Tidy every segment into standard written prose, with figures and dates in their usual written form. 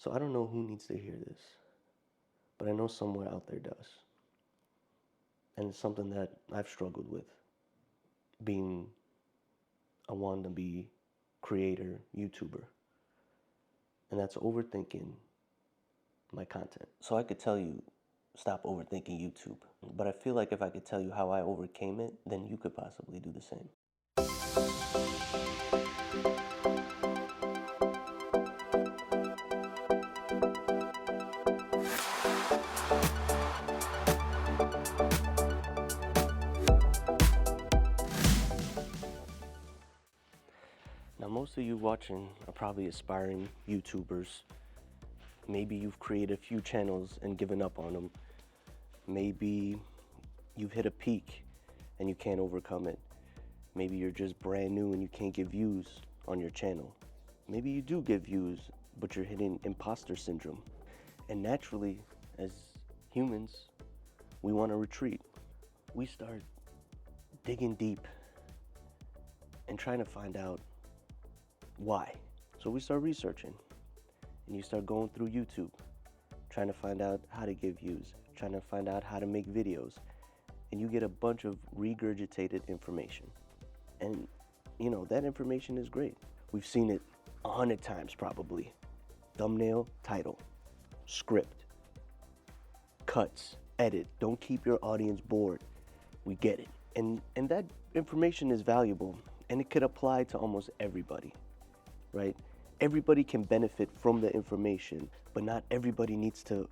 So I don't know who needs to hear this, but I know somewhere out there does. And it's something that I've struggled with, being a wannabe creator, YouTuber. And that's overthinking my content. So I could tell you, stop overthinking YouTube. But I feel like if I could tell you how I overcame it, then you could possibly do the same. Now, most of you watching are probably aspiring YouTubers. Maybe you've created a few channels and given up on them. Maybe you've hit a peak and you can't overcome it. Maybe you're just brand new and you can't get views on your channel. Maybe you do get views, but you're hitting imposter syndrome. And naturally, as humans, we want to retreat. We start digging deep and trying to find out why. So we start researching, and you start going through YouTube, trying to find out how to get views, trying to find out how to make videos, and you get a bunch of regurgitated information. And you know, that information is great. We've seen it 100 times probably. Thumbnail, title, script, cuts, edit. Don't keep your audience bored. We get it. And that information is valuable, and it could apply to almost everybody, right? Everybody can benefit from the information, but not everybody needs to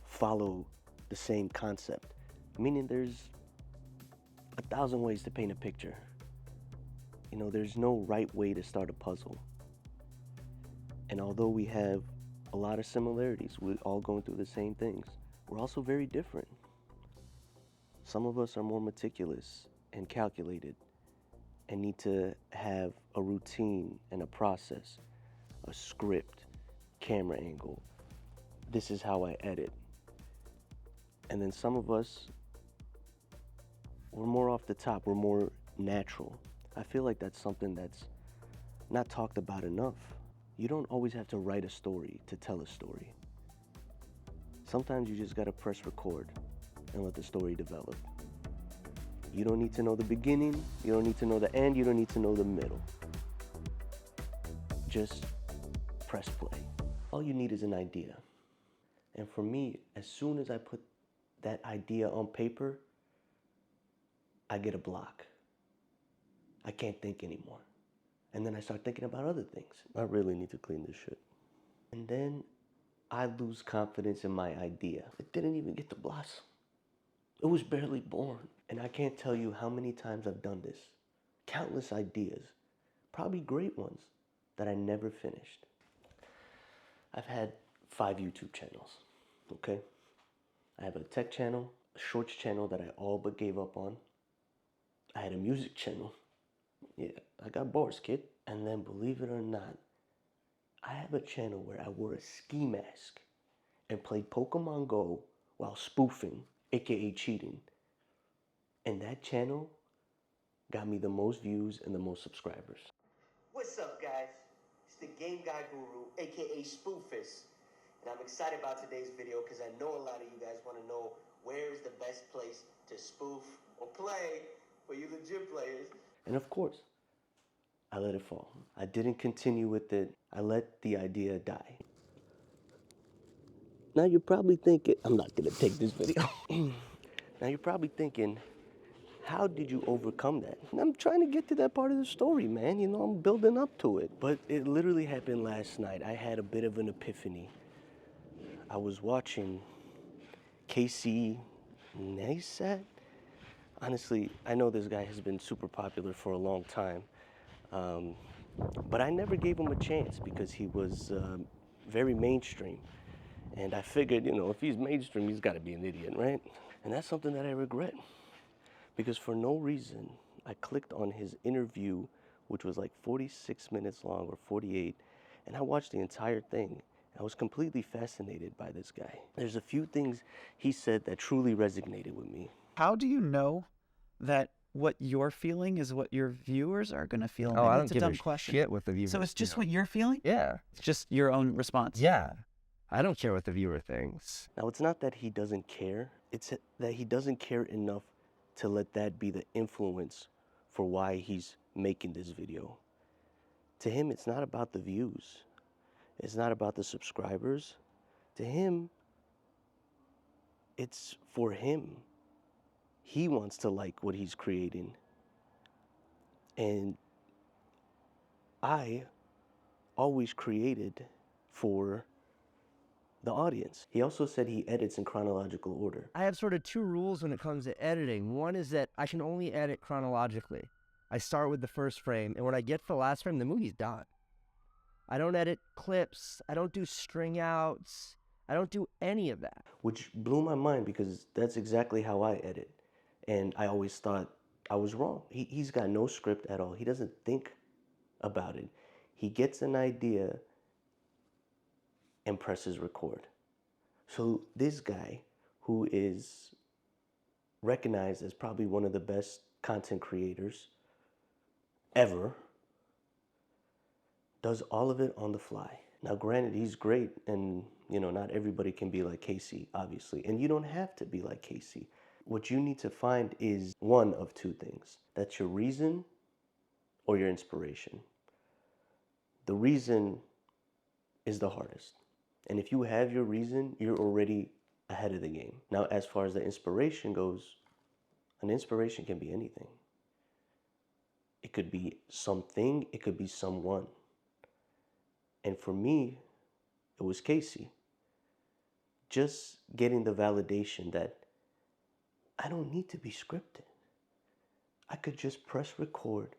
follow the same concept. Meaning there's 1,000 ways to paint a picture. You know, there's no right way to start a puzzle. And although we have a lot of similarities, we're all going through the same things, we're also very different. Some of us are more meticulous and calculated and need to have a routine and a process, a script, camera angle. This is how I edit. And then some of us, we're more off the top, we're more natural. I feel like that's something that's not talked about enough. You don't always have to write a story to tell a story. Sometimes you just gotta press record and let the story develop. You don't need to know the beginning, you don't need to know the end, you don't need to know the middle. Just press play. All you need is an idea. And for me, as soon as I put that idea on paper, I get a block. I can't think anymore. And then I start thinking about other things. I really need to clean this shit. And then I lose confidence in my idea. It didn't even get to blossom. It was barely born. And I can't tell you how many times I've done this. Countless ideas, probably great ones, that I never finished. I've had 5 YouTube channels, okay? I have a tech channel, a shorts channel that I all but gave up on. I had a music channel. Yeah, I got bars, kid. And then, believe it or not, I have a channel where I wore a ski mask and played Pokemon Go while spoofing, aka cheating. And that channel got me the most views and the most subscribers. What's up, guys? It's the Game Guy Guru, aka Spoofist. And I'm excited about today's video because I know a lot of you guys want to know where is the best place to spoof or play for you legit players. And of course, I let it fall. I didn't continue with it. I let the idea die. Now you're probably thinking, I'm not gonna take this video. Now you're probably thinking, how did you overcome that? And I'm trying to get to that part of the story, man. You know, I'm building up to it. But it literally happened last night. I had a bit of an epiphany. I was watching Casey Neistat. Honestly, I know this guy has been super popular for a long time. But I never gave him a chance because he was very mainstream. And I figured, you know, if he's mainstream, he's got to be an idiot, right? And that's something that I regret. Because for no reason, I clicked on his interview, which was like 46 minutes long or 48, and I watched the entire thing. I was completely fascinated by this guy. There's a few things he said that truly resonated with me. How do you know that what you're feeling is what your viewers are going to feel? I don't It's a give dumb a question. shit what the viewers. So it's just what you're feeling? Yeah. It's just your own response? Yeah. I don't care what the viewer thinks. Now, it's not that he doesn't care, it's that he doesn't care enough to let that be the influence for why he's making this video. To him, it's not about the views. It's not about the subscribers. To him, it's for him. He wants to like what he's creating. And I always created for the audience. He also said he edits in chronological order. I have sort of two rules when it comes to editing. One is that I can only edit chronologically. I start with the first frame, and when I get to the last frame, the movie's done. I don't edit clips. I don't do string outs. I don't do any of that. Which blew my mind because that's exactly how I edit. And I always thought I was wrong. He's got no script at all. He doesn't think about it. He gets an idea and presses record. So this guy, who is recognized as probably one of the best content creators ever, does all of it on the fly. Now, granted, he's great, and not everybody can be like Casey, obviously, and you don't have to be like Casey. What you need to find is one of two things. That's your reason or your inspiration. The reason is the hardest. And if you have your reason, you're already ahead of the game. Now, as far as the inspiration goes, an inspiration can be anything. It could be something, it could be someone. And for me, it was Casey. Just getting the validation that I don't need to be scripted. I could just press record,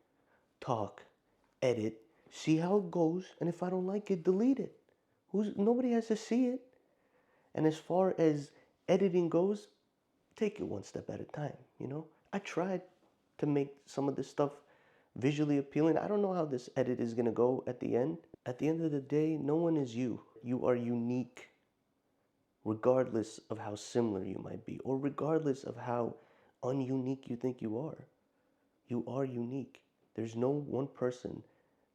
talk, edit, see how it goes, and if I don't like it, delete it. Nobody has to see it. And as far as editing goes, take it one step at a time, I tried to make some of this stuff visually appealing. I don't know how this edit is going to go at the end. At the end of the day, no one is you. You are unique, regardless of how similar you might be, or regardless of how ununique you think you are. You are unique. There's no one person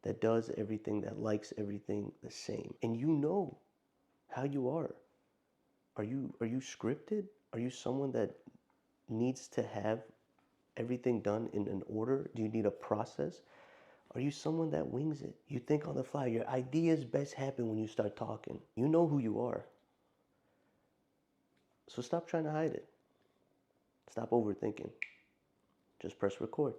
that does everything, that likes everything the same. And you know how you are. Are you scripted? Are you someone that needs to have everything done in an order? Do you need a process? Are you someone that wings it? You think on the fly. Your ideas best happen when you start talking. You know who you are. So stop trying to hide it. Stop overthinking. Just press record.